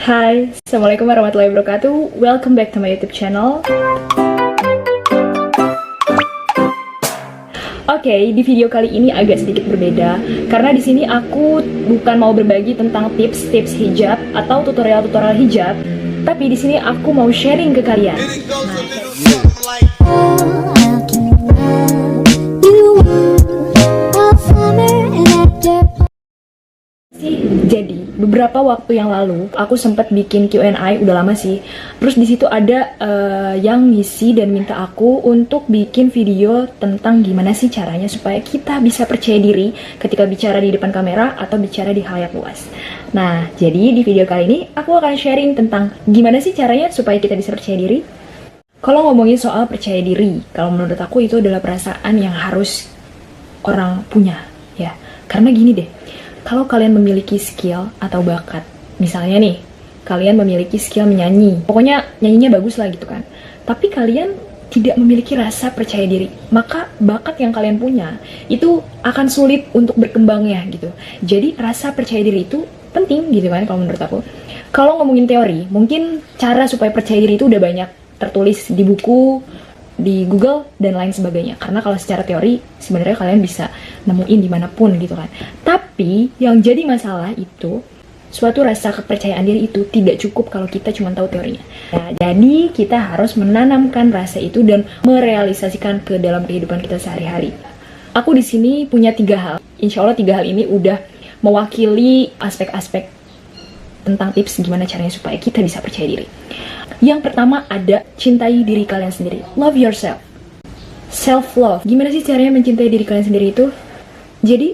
Hai, Assalamualaikum warahmatullahi wabarakatuh. Welcome back to my YouTube channel. Oke, di video kali ini agak sedikit berbeda karena di sini aku bukan mau berbagi tentang tips-tips hijab atau tutorial-tutorial hijab, tapi di sini aku mau sharing ke kalian. Jadi beberapa waktu yang lalu aku sempat bikin Q&A, udah lama sih. Terus di situ ada yang ngisi dan minta aku untuk bikin video tentang gimana sih caranya supaya kita bisa percaya diri ketika bicara di depan kamera atau bicara di halayak luas. Nah, jadi di video kali ini aku akan sharing tentang gimana sih caranya supaya kita bisa percaya diri. Kalau ngomongin soal percaya diri, kalau menurut aku itu adalah perasaan yang harus orang punya, ya. Karena gini deh, kalau kalian memiliki skill atau bakat, misalnya nih, kalian memiliki skill menyanyi, pokoknya nyanyinya bagus lah gitu kan, tapi kalian tidak memiliki rasa percaya diri, maka bakat yang kalian punya itu akan sulit untuk berkembangnya gitu. Jadi rasa percaya diri itu penting gitu kan kalau menurut aku. Kalau ngomongin teori, mungkin cara supaya percaya diri itu udah banyak tertulis di buku, di Google, dan lain sebagainya. Karena kalau secara teori, sebenarnya kalian bisa nemuin dimanapun gitu kan. Tapi, yang jadi masalah itu, suatu rasa kepercayaan diri itu tidak cukup kalau kita cuma tahu teorinya. Nah, jadi kita harus menanamkan rasa itu dan merealisasikan ke dalam kehidupan kita sehari-hari. Aku di sini punya 3 hal. Insya Allah 3 hal ini udah mewakili aspek-aspek tentang tips gimana caranya supaya kita bisa percaya diri. Yang pertama ada cintai diri kalian sendiri. Love yourself. Self-love. Gimana sih caranya mencintai diri kalian sendiri itu? Jadi,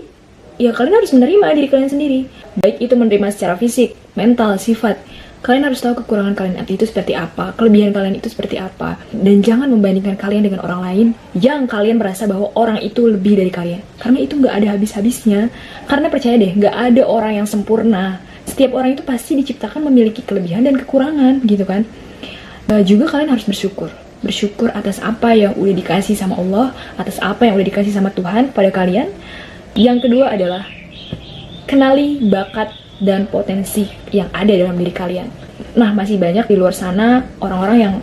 ya kalian harus menerima diri kalian sendiri. Baik itu menerima secara fisik, mental, sifat. Kalian harus tahu kekurangan kalian itu seperti apa, kelebihan kalian itu seperti apa. Dan jangan membandingkan kalian dengan orang lain yang kalian merasa bahwa orang itu lebih dari kalian. Karena itu nggak ada habis-habisnya. Karena percaya deh, nggak ada orang yang sempurna. Setiap orang itu pasti diciptakan memiliki kelebihan dan kekurangan gitu kan. Juga kalian harus bersyukur atas apa yang udah dikasih sama Allah, atas apa yang udah dikasih sama Tuhan pada kalian. Yang kedua adalah kenali bakat dan potensi yang ada dalam diri kalian. Nah, masih banyak di luar sana orang-orang yang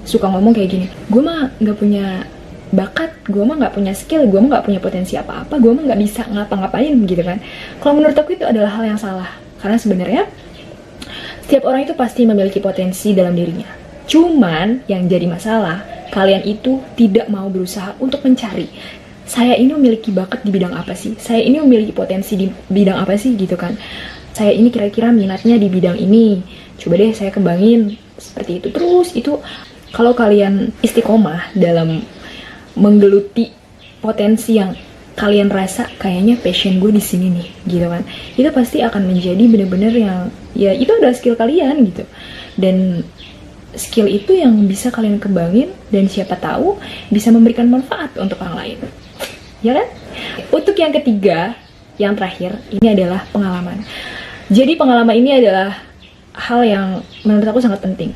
suka ngomong kayak gini, gue mah nggak punya bakat, gue mah nggak punya skill, gue mah nggak punya potensi apa-apa, gue mah nggak bisa ngapa-ngapain gitu kan. Kalau menurut aku itu adalah hal yang salah, karena sebenarnya setiap orang itu pasti memiliki potensi dalam dirinya. Cuman yang jadi masalah, kalian itu tidak mau berusaha untuk mencari, saya ini memiliki bakat di bidang apa sih? Saya ini memiliki potensi di bidang apa sih gitu kan? Saya ini kira-kira minatnya di bidang ini. Coba deh saya kembangin seperti itu. Terus itu kalau kalian istiqomah dalam menggeluti potensi yang kalian rasa kayaknya passion gue di sini nih gitu kan, itu pasti akan menjadi bener-bener yang ya itu adalah skill kalian gitu. Dan skill itu yang bisa kalian kembangin dan siapa tahu bisa memberikan manfaat untuk orang lain, ya kan? Untuk yang ketiga, yang terakhir, ini adalah pengalaman. Jadi pengalaman ini adalah hal yang menurut aku sangat penting,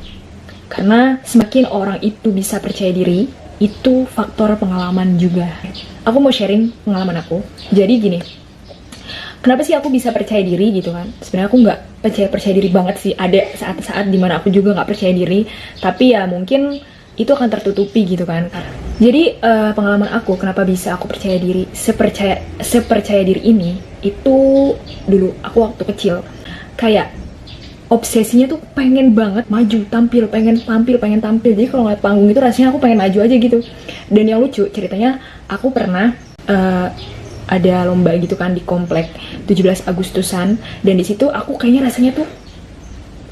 karena semakin orang itu bisa percaya diri, itu faktor pengalaman juga. Aku mau sharing pengalaman aku. Jadi gini, kenapa sih aku bisa percaya diri gitu kan? Sebenarnya aku nggak percaya diri banget sih. Ada saat-saat dimana aku juga nggak percaya diri, tapi ya mungkin itu akan tertutupi gitu kan. Jadi pengalaman aku kenapa bisa aku percaya diri sepercaya diri ini itu dulu aku waktu kecil kayak obsesinya tuh pengen banget maju, pengen tampil. Jadi kalau ngeliat panggung itu rasanya aku pengen maju aja gitu. Dan yang lucu ceritanya, aku pernah ada lomba gitu kan di komplek 17 Agustusan, dan di situ aku kayaknya rasanya tuh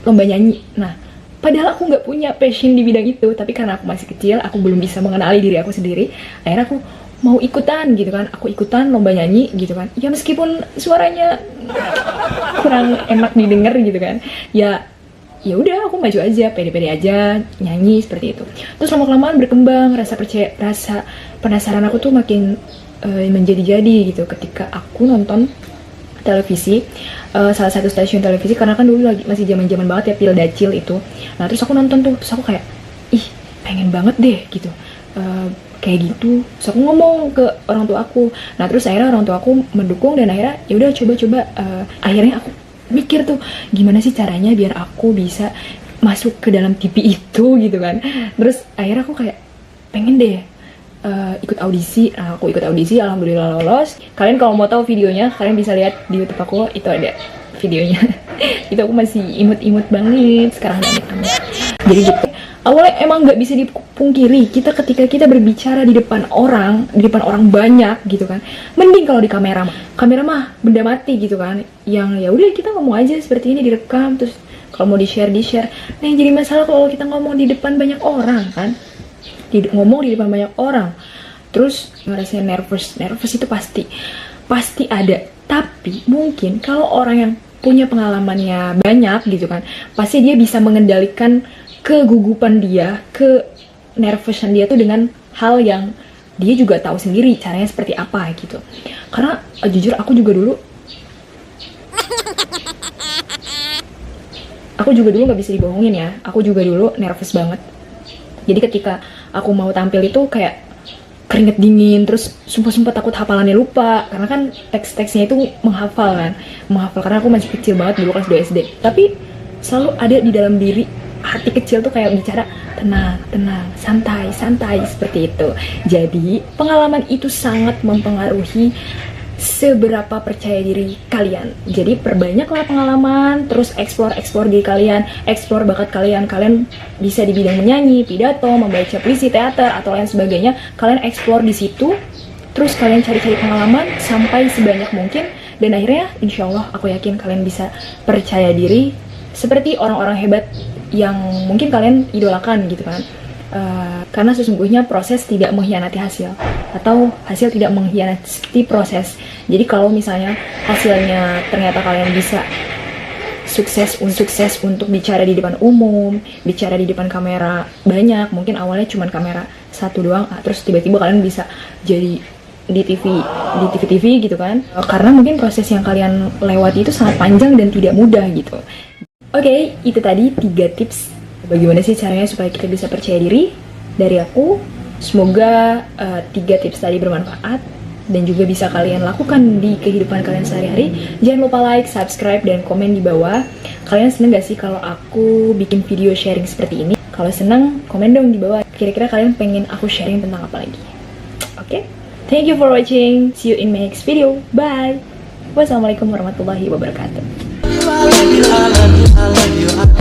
lomba nyanyi. Nah, padahal aku nggak punya passion di bidang itu, tapi karena aku masih kecil, aku belum bisa mengenali diri aku sendiri. Akhirnya aku mau ikutan gitu kan, aku ikutan lomba nyanyi gitu kan. Ya meskipun suaranya kurang enak didengar gitu kan, ya udah aku maju aja, pede-pede aja nyanyi seperti itu. Terus lama-kelamaan berkembang rasa penasaran aku tuh makin menjadi-jadi gitu ketika aku nonton televisi, salah satu stasiun televisi, karena kan dulu lagi masih zaman-zaman banget ya Pil Dacil itu. Nah terus aku nonton tuh, terus aku kayak ih pengen banget deh gitu, kayak gitu. Terus aku ngomong ke orang tua aku. Nah terus akhirnya orang tua aku mendukung dan akhirnya ya udah coba-coba, akhirnya aku mikir tuh gimana sih caranya biar aku bisa masuk ke dalam TV itu gitu kan. Terus akhirnya aku kayak pengen deh ikut audisi. Nah, aku ikut audisi, alhamdulillah lolos. Kalian kalau mau tahu videonya, kalian bisa lihat di YouTube aku, itu ada videonya. Itu aku masih imut-imut banget sekarang, amit-amit. Jadi gitu. Awalnya emang nggak bisa dipungkiri, ketika kita berbicara di depan orang banyak gitu kan, mending kalau di kamera mah benda mati gitu kan, yang ya udah kita ngomong aja seperti ini, direkam, terus kalau mau di share. Nah yang jadi masalah kalau kita ngomong di depan banyak orang kan, ngomong di depan banyak orang, terus ngerasain nervous itu pasti ada. Tapi mungkin kalau orang yang punya pengalamannya banyak gitu kan, pasti dia bisa mengendalikan kegugupan dia, ke nervousan dia tuh dengan hal yang dia juga tahu sendiri caranya seperti apa gitu. Karena jujur aku juga dulu nggak bisa dibohongin ya, aku juga dulu nervous banget. Jadi ketika aku mau tampil itu kayak keringet dingin, terus sumpah takut hafalannya lupa, karena kan teks-teksnya itu menghafal karena aku masih kecil banget dulu, kelas 2 SD. Tapi selalu ada di dalam diri, hati kecil tuh kayak bicara tenang, santai seperti itu. Jadi pengalaman itu sangat mempengaruhi seberapa percaya diri kalian. Jadi perbanyaklah pengalaman, terus explore diri kalian, explore bakat kalian. Kalian bisa di bidang menyanyi, pidato, membaca puisi, teater atau lain sebagainya. Kalian explore di situ, terus kalian cari pengalaman sampai sebanyak mungkin, dan akhirnya insya Allah aku yakin kalian bisa percaya diri seperti orang-orang hebat yang mungkin kalian idolakan gitu kan. Karena sesungguhnya proses tidak mengkhianati hasil, atau hasil tidak mengkhianati proses. Jadi kalau misalnya hasilnya ternyata kalian bisa sukses untuk bicara di depan umum, bicara di depan kamera banyak, mungkin awalnya cuma kamera satu doang, terus tiba-tiba kalian bisa jadi di TV gitu kan, karena mungkin proses yang kalian lewati itu sangat panjang dan tidak mudah gitu. Oke, itu tadi 3 tips bagaimana sih caranya supaya kita bisa percaya diri dari aku. Semoga 3 tips tadi bermanfaat dan juga bisa kalian lakukan di kehidupan kalian sehari-hari. Jangan lupa like, subscribe, dan komen di bawah. Kalian seneng gak sih kalau aku bikin video sharing seperti ini? Kalau seneng, komen dong di bawah. Kira-kira kalian pengen aku sharing tentang apa lagi? Oke? Thank you for watching. See you in my next video. Bye. Wassalamualaikum warahmatullahi wabarakatuh. I love you.